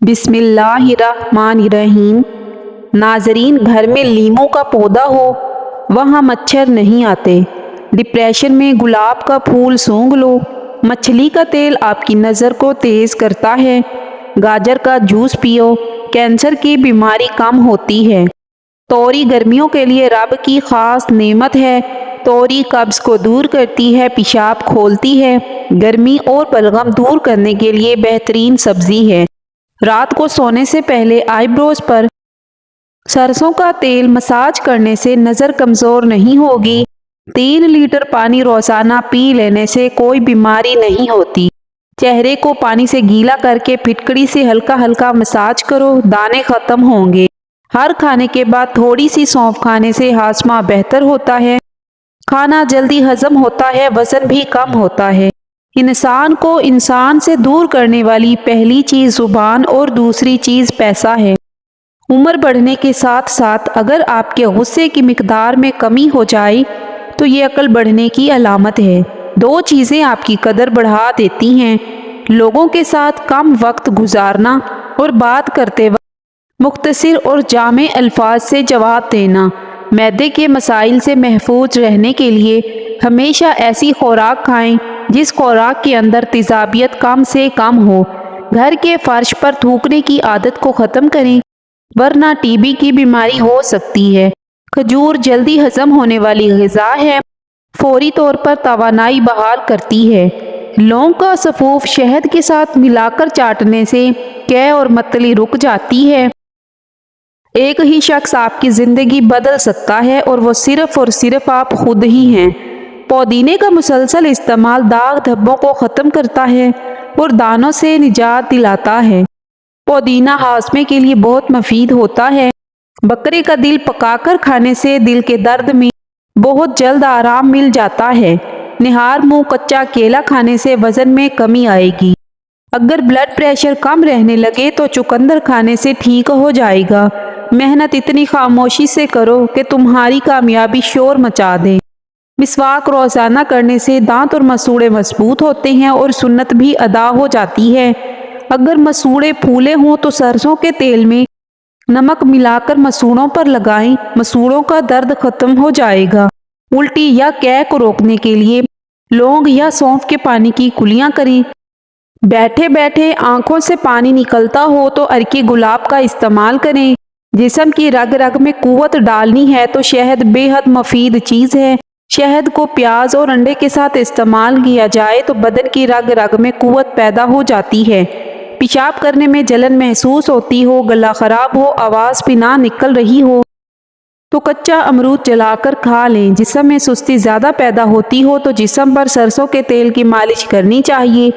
بسم اللہ الرحمن الرحیم۔ ناظرین، گھر میں لیموں کا پودا ہو وہاں مچھر نہیں آتے۔ ڈپریشن میں گلاب کا پھول سونگھ لو، مچھلی کا تیل آپ کی نظر کو تیز کرتا ہے۔ گاجر کا جوس پیو، کینسر کی بیماری کم ہوتی ہے۔ توری گرمیوں کے لیے رب کی خاص نعمت ہے۔ توری قبض کو دور کرتی ہے، پیشاب کھولتی ہے، گرمی اور بلغم دور کرنے کے لیے بہترین سبزی ہے۔ رات کو سونے سے پہلے آئی بروز پر سرسوں کا تیل مساج کرنے سے نظر کمزور نہیں ہوگی۔ 3 لیٹر پانی روزانہ پی لینے سے کوئی بیماری نہیں ہوتی۔ چہرے کو پانی سے گیلا کر کے پھٹکڑی سے ہلکا ہلکا مساج کرو، دانے ختم ہوں گے۔ ہر کھانے کے بعد تھوڑی سی سونف کھانے سے ہاضمہ بہتر ہوتا ہے، کھانا جلدی ہضم ہوتا ہے، وزن بھی کم ہوتا ہے۔ انسان کو انسان سے دور کرنے والی پہلی چیز زبان اور دوسری چیز پیسہ ہے۔ عمر بڑھنے کے ساتھ ساتھ اگر آپ کے غصے کی مقدار میں کمی ہو جائے تو یہ عقل بڑھنے کی علامت ہے۔ 2 چیزیں آپ کی قدر بڑھا دیتی ہیں: لوگوں کے ساتھ کم وقت گزارنا اور بات کرتے وقت مختصر اور جامع الفاظ سے جواب دینا۔ معدے کے مسائل سے محفوظ رہنے کے لیے ہمیشہ ایسی خوراک کھائیں جس خوراک کے اندر تیزابیت کم سے کم ہو۔ گھر کے فرش پر تھوکنے کی عادت کو ختم کریں ورنہ ٹی بی کی بیماری ہو سکتی ہے۔ کھجور جلدی ہضم ہونے والی غذا ہے، فوری طور پر توانائی بحال کرتی ہے۔ لونگ کا سفوف شہد کے ساتھ ملا کر چاٹنے سے قے اور متلی رک جاتی ہے۔ ایک ہی شخص آپ کی زندگی بدل سکتا ہے اور وہ صرف اور صرف آپ خود ہی ہیں۔ پودینے کا مسلسل استعمال داغ دھبوں کو ختم کرتا ہے اور دانوں سے نجات دلاتا ہے۔ پودینہ ہاضمے کے لیے بہت مفید ہوتا ہے۔ بکرے کا دل پکا کر کھانے سے دل کے درد میں بہت جلد آرام مل جاتا ہے۔ نہار منہ کچا کیلا کھانے سے وزن میں کمی آئے گی۔ اگر بلڈ پریشر کم رہنے لگے تو چقندر کھانے سے ٹھیک ہو جائے گا۔ محنت اتنی خاموشی سے کرو کہ تمہاری کامیابی شور مچا دے۔ مسواک روزانہ کرنے سے دانت اور مسوڑے مضبوط ہوتے ہیں اور سنت بھی ادا ہو جاتی ہے۔ اگر مسوڑے پھولے ہوں تو سرسوں کے تیل میں نمک ملا کر مسوڑوں پر لگائیں، مسوڑوں کا درد ختم ہو جائے گا۔ الٹی یا قے کو روکنے کے لیے لونگ یا سونف کے پانی کی کلیاں کریں۔ بیٹھے بیٹھے آنکھوں سے پانی نکلتا ہو تو عرق گلاب کا استعمال کریں۔ جسم کی رگ رگ میں قوت ڈالنی ہے تو شہد بے حد مفید چیز ہے۔ شہد کو پیاز اور انڈے کے ساتھ استعمال کیا جائے تو بدن کی رگ رگ میں قوت پیدا ہو جاتی ہے۔ پیشاب کرنے میں جلن محسوس ہوتی ہو، گلا خراب ہو، آواز بھی نہ نکل رہی ہو تو کچا امرود جلا کر کھا لیں۔ جسم میں سستی زیادہ پیدا ہوتی ہو تو جسم پر سرسوں کے تیل کی مالش کرنی چاہیے۔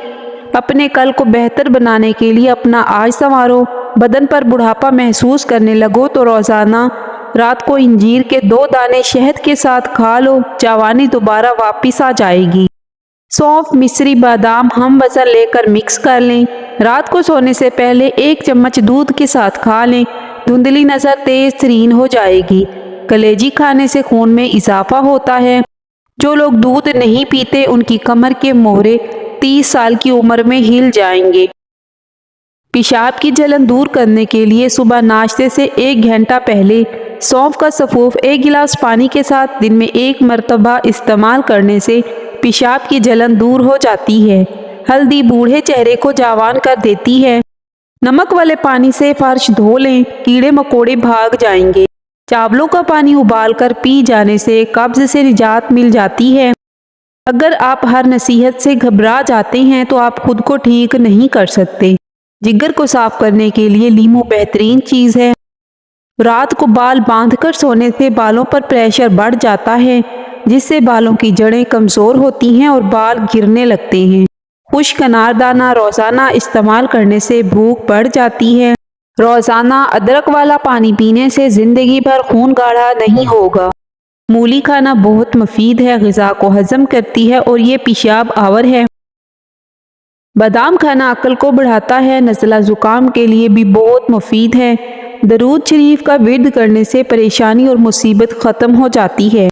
اپنے کل کو بہتر بنانے کے لیے اپنا آج سنوارو۔ بدن پر بڑھاپا محسوس کرنے لگو تو روزانہ رات کو انجیر کے 2 دانے شہد کے ساتھ کھا لو، جوانی دوبارہ واپس آ جائے گی۔ سونف، مصری بادام ہم وزن لے کر مکس کر لیں۔ رات کو سونے سے پہلے 1 چمچ دودھ کے ساتھ کھا لیں، دھندلی نظر تیز ترین ہو جائے گی۔ کلیجی کھانے سے خون میں اضافہ ہوتا ہے۔ جو لوگ دودھ نہیں پیتے ان کی کمر کے مہرے 30 سال کی عمر میں ہل جائیں گے۔ پیشاب کی جلن دور کرنے کے لیے صبح ناشتے سے 1 گھنٹہ پہلے سونف کا سفوف 1 گلاس پانی کے ساتھ دن میں 1 مرتبہ استعمال کرنے سے پیشاب کی جلن دور ہو جاتی ہے۔ ہلدی بوڑھے چہرے کو جوان کر دیتی ہے۔ نمک والے پانی سے فرش دھو لیں، کیڑے مکوڑے بھاگ جائیں گے۔ چاولوں کا پانی ابال کر پی جانے سے قبض سے نجات مل جاتی ہے۔ اگر آپ ہر نصیحت سے گھبرا جاتے ہیں تو آپ خود کو ٹھیک نہیں کر سکتے۔ جگر کو صاف کرنے کے لیے لیموں بہترین چیز ہے۔ رات کو بال باندھ کر سونے سے بالوں پر پریشر بڑھ جاتا ہے جس سے بالوں کی جڑیں کمزور ہوتی ہیں اور بال گرنے لگتے ہیں۔ خشک اناردانہ روزانہ استعمال کرنے سے بھوک بڑھ جاتی ہے۔ روزانہ ادرک والا پانی پینے سے زندگی بھر خون گاڑھا نہیں ہوگا۔ مولی کھانا بہت مفید ہے، غذا کو ہضم کرتی ہے اور یہ پیشاب آور ہے۔ بادام کھانا عقل کو بڑھاتا ہے، نزلہ زکام کے لیے بھی بہت مفید ہے۔ درود شریف کا ورد کرنے سے پریشانی اور مصیبت ختم ہو جاتی ہے۔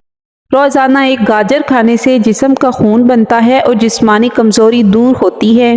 روزانہ 1 گاجر کھانے سے جسم کا خون بنتا ہے اور جسمانی کمزوری دور ہوتی ہے۔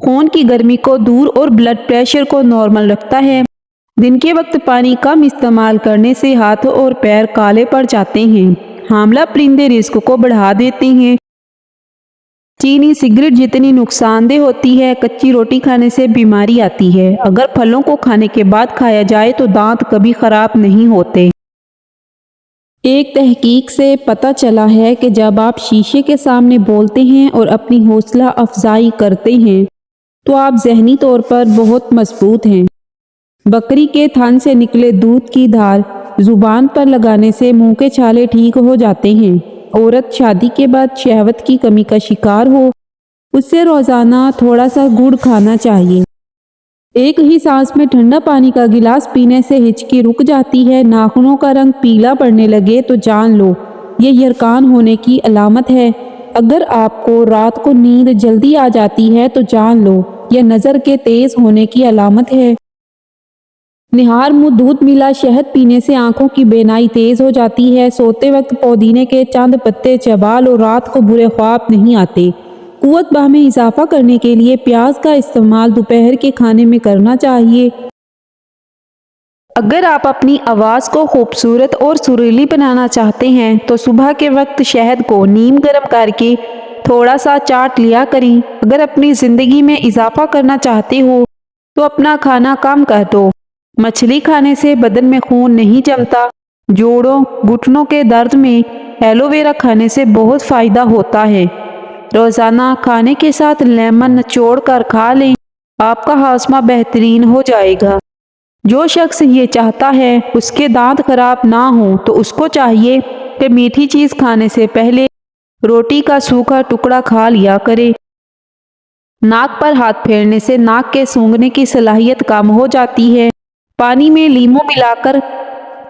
خون کی گرمی کو دور اور بلڈ پریشر کو نارمل رکھتا ہے۔ دن کے وقت پانی کم استعمال کرنے سے ہاتھ اور پیر کالے پڑ جاتے ہیں۔ حاملہ پرندے رزق کو بڑھا دیتے ہیں۔ چینی سگریٹ جتنی نقصان دہ ہوتی ہے، کچی روٹی کھانے سے بیماری آتی ہے۔ اگر پھلوں کو کھانے کے بعد کھایا جائے تو دانت کبھی خراب نہیں ہوتے۔ ایک تحقیق سے پتہ چلا ہے کہ جب آپ شیشے کے سامنے بولتے ہیں اور اپنی حوصلہ افزائی کرتے ہیں تو آپ ذہنی طور پر بہت مضبوط ہیں۔ بکری کے تھن سے نکلے دودھ کی دھار زبان پر لگانے سے منہ کے چھالے ٹھیک ہو جاتے ہیں۔ عورت شادی کے بعد شہوت کی کمی کا شکار ہو، اس سے روزانہ تھوڑا سا گڑ کھانا چاہیے۔ ایک ہی سانس میں ٹھنڈا پانی کا گلاس پینے سے ہچکی رک جاتی ہے۔ ناخنوں کا رنگ پیلا پڑنے لگے تو جان لو یہ یرقان ہونے کی علامت ہے۔ اگر آپ کو رات کو نیند جلدی آ جاتی ہے تو جان لو یہ نظر کے تیز ہونے کی علامت ہے۔ نہار منہ دودھ ملا شہد پینے سے آنکھوں کی بینائی تیز ہو جاتی ہے۔ سوتے وقت پودینے کے چند پتے چبا لو، رات کو برے خواب نہیں آتے۔ قوت باہ میں اضافہ کرنے کے لیے پیاز کا استعمال دوپہر کے کھانے میں کرنا چاہیے۔ اگر آپ اپنی آواز کو خوبصورت اور سریلی بنانا چاہتے ہیں تو صبح کے وقت شہد کو نیم گرم کر کے تھوڑا سا چاٹ لیا کریں۔ اگر اپنی زندگی میں اضافہ کرنا چاہتے ہو تو اپنا کھانا کم کر دو۔ مچھلی کھانے سے بدن میں خون نہیں جمتا۔ جوڑوں گھٹنوں کے درد میں ایلو ویرا کھانے سے بہت فائدہ ہوتا ہے۔ روزانہ کھانے کے ساتھ لیمن نچوڑ کر کھا لیں، آپ کا ہاضمہ بہترین ہو جائے گا۔ جو شخص یہ چاہتا ہے اس کے دانت خراب نہ ہوں تو اس کو چاہیے کہ میٹھی چیز کھانے سے پہلے روٹی کا سوکھا ٹکڑا کھا لیا کرے۔ ناک پر ہاتھ پھیرنے سے ناک کے سونگھنے کی صلاحیت کم ہو جاتی ہے۔ پانی میں لیموں ملا کر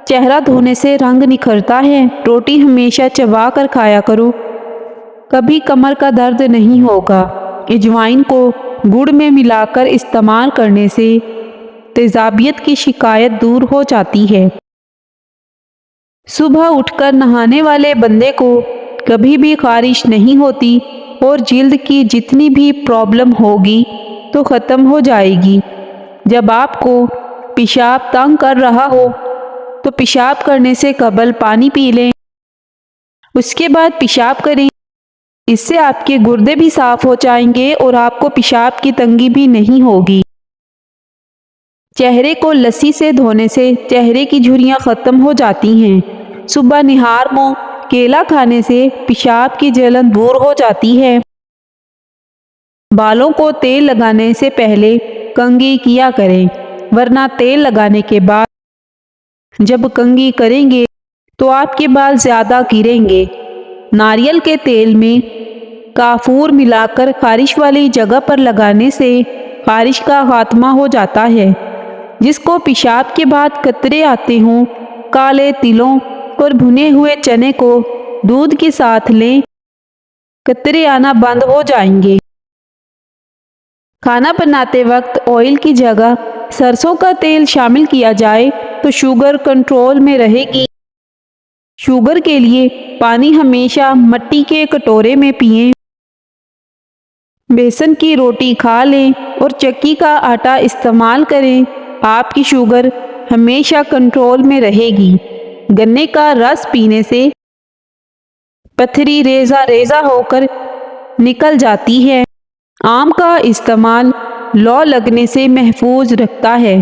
چہرہ دھونے سے رنگ نکھرتا ہے۔ روٹی ہمیشہ چبا کر کھایا کرو، کبھی کمر کا درد نہیں ہوگا۔ اجوائن کو گڑ میں ملا کر استعمال کرنے سے تیزابیت کی شکایت دور ہو جاتی ہے۔ صبح اٹھ کر نہانے والے بندے کو کبھی بھی خارش نہیں ہوتی اور جلد کی جتنی بھی پرابلم ہوگی تو ختم ہو جائے گی۔ جب آپ کو پیشاب تنگ کر رہا ہو تو پیشاب کرنے سے قبل پانی پی لیں، اس کے بعد پیشاب کریں۔ اس سے آپ کے گردے بھی صاف ہو جائیں گے اور آپ کو پیشاب کی تنگی بھی نہیں ہوگی۔ چہرے کو لسی سے دھونے سے چہرے کی جھریاں ختم ہو جاتی ہیں۔ صبح نہار منہ کیلا کھانے سے پیشاب کی جلن دور ہو جاتی ہے۔ بالوں کو تیل لگانے سے پہلے کنگھی کیا کریں، ورنہ تیل لگانے کے بعد جب کنگھی کریں گے تو آپ کے بال زیادہ گریں گے۔ ناریل کے تیل میں کافور ملا کر خارش والی جگہ پر لگانے سے خارش کا خاتمہ ہو جاتا ہے۔ جس کو پیشاب کے بعد قطرے آتے ہوں، کالے تلوں اور بھنے ہوئے چنے کو دودھ کے ساتھ لیں، قطرے آنا بند ہو جائیں گے۔ کھانا بناتے وقت آئل کی جگہ سرسوں کا تیل شامل کیا جائے تو شوگر کنٹرول میں رہے گی۔ شوگر کے لیے پانی ہمیشہ مٹی کے کٹورے میں پئیں۔ بیسن کی روٹی کھا لیں اور چکی کا آٹا استعمال کریں، آپ کی شوگر ہمیشہ کنٹرول میں رہے گی۔ گنے کا رس پینے سے پتھری ریزہ ریزہ ہو کر نکل جاتی ہے۔ آم کا استعمال لو لگنے سے محفوظ رکھتا ہے۔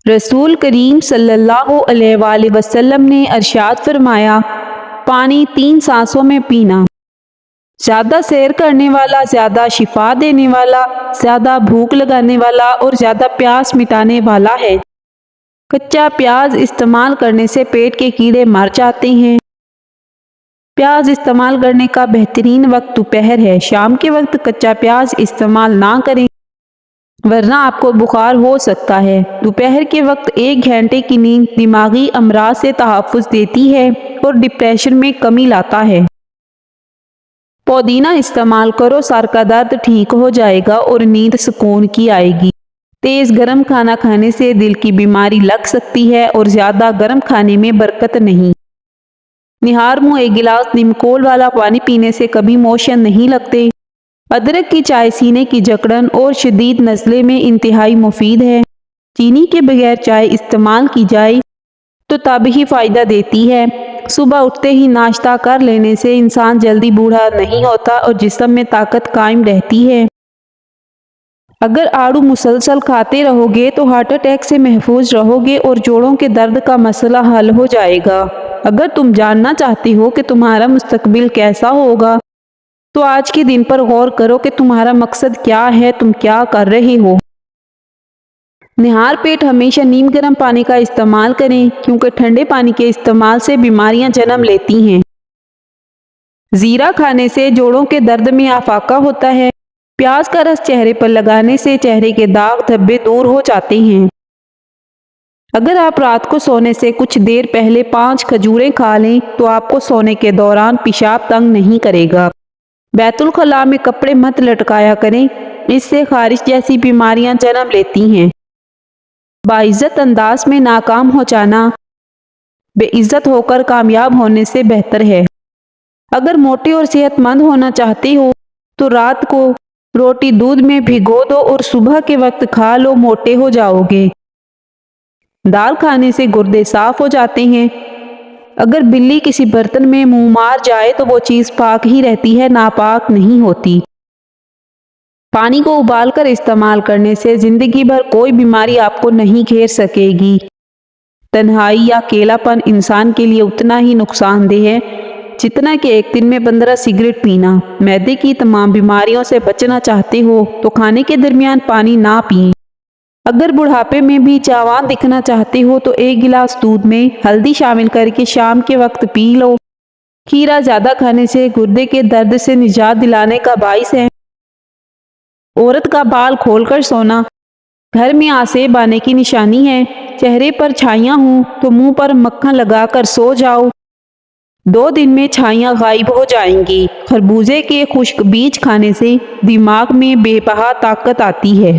رسول کریم صلی اللہ علیہ وآلہ وسلم نے ارشاد فرمایا، پانی 3 سانسوں میں پینا۔ زیادہ سیر کرنے والا، زیادہ شفا دینے والا، زیادہ بھوک لگانے والا اور زیادہ پیاس مٹانے والا ہے۔ کچا پیاز استعمال کرنے سے پیٹ کے کیڑے مر جاتے ہیں۔ پیاز استعمال کرنے کا بہترین وقت دوپہر ہے۔ شام کے وقت کچا پیاز استعمال نہ کریں ورنہ آپ کو بخار ہو سکتا ہے۔ دوپہر کے وقت 1 گھنٹے کی نیند دماغی امراض سے تحفظ دیتی ہے اور ڈپریشن میں کمی لاتا ہے۔ پودینہ استعمال کرو، سر کا درد ٹھیک ہو جائے گا اور نیند سکون کی آئے گی۔ تیز گرم کھانا کھانے سے دل کی بیماری لگ سکتی ہے اور زیادہ گرم کھانے میں برکت نہیں۔ نہار منہ 1 گلاس نیم کول والا پانی پینے سے کبھی موشن نہیں لگتے ادرک کی چائے سینے کی جکڑن اور شدید نزلے میں انتہائی مفید ہے۔ چینی کے بغیر چائے استعمال کی جائے تو تب ہی فائدہ دیتی ہے۔ صبح اٹھتے ہی ناشتہ کر لینے سے انسان جلدی بوڑھا نہیں ہوتا اور جسم میں طاقت قائم رہتی ہے۔ اگر آڑو مسلسل کھاتے رہو گے تو ہارٹ اٹیک سے محفوظ رہو گے اور جوڑوں کے درد کا مسئلہ حل ہو جائے گا۔ اگر تم جاننا چاہتے ہو کہ تمہارا مستقبل کیسا ہوگا تو آج کے دن پر غور کرو کہ تمہارا مقصد کیا ہے، تم کیا کر رہے ہو۔ نہار پیٹ ہمیشہ نیم گرم پانی کا استعمال کریں کیونکہ ٹھنڈے پانی کے استعمال سے بیماریاں جنم لیتی ہیں۔ زیرہ کھانے سے جوڑوں کے درد میں افاقہ ہوتا ہے۔ پیاز کا رس چہرے پر لگانے سے چہرے کے داغ دھبے دور ہو جاتے ہیں۔ اگر آپ رات کو سونے سے کچھ دیر پہلے 5 کھجوریں کھا لیں تو آپ کو سونے کے دوران پیشاب تنگ نہیں کرے گا۔ بیت الخلاء میں کپڑے مت لٹکایا کریں، اس سے خارش جیسی بیماریاں جنم لیتی ہیں۔ باعزت انداز میں ناکام ہو جانا بے عزت ہو کر کامیاب ہونے سے بہتر ہے۔ اگر موٹے اور صحت مند ہونا چاہتے ہو تو رات کو روٹی دودھ میں بھگو دو اور صبح کے وقت کھا لو، موٹے ہو جاؤ گے۔ دال کھانے سے گردے صاف ہو جاتے ہیں۔ اگر بلی کسی برتن میں منہ مار جائے تو وہ چیز پاک ہی رہتی ہے، ناپاک نہیں ہوتی۔ پانی کو ابال کر استعمال کرنے سے زندگی بھر کوئی بیماری آپ کو نہیں گھیر سکے گی۔ تنہائی یا اکیلا پن انسان کے لیے اتنا ہی نقصان دہ ہے جتنا کہ ایک دن میں 15 سگریٹ پینا۔ معدے کی تمام بیماریوں سے بچنا چاہتے ہو تو کھانے کے درمیان پانی نہ پئیں۔ اگر بڑھاپے میں بھی جوان دکھنا چاہتے ہو تو 1 گلاس دودھ میں ہلدی شامل کر کے شام کے وقت پی لو۔ کھیرا زیادہ کھانے سے گردے کے درد سے نجات دلانے کا باعث ہے۔ عورت کا بال کھول کر سونا گھر میں آسیب آنے کی نشانی ہے۔ چہرے پر چھائیاں ہوں تو منہ پر مکھن لگا کر سو جاؤ، 2 دن میں چھائیاں غائب ہو جائیں گی۔ خربوزے کے خشک بیج کھانے سے دماغ میں بے بہا طاقت آتی ہے۔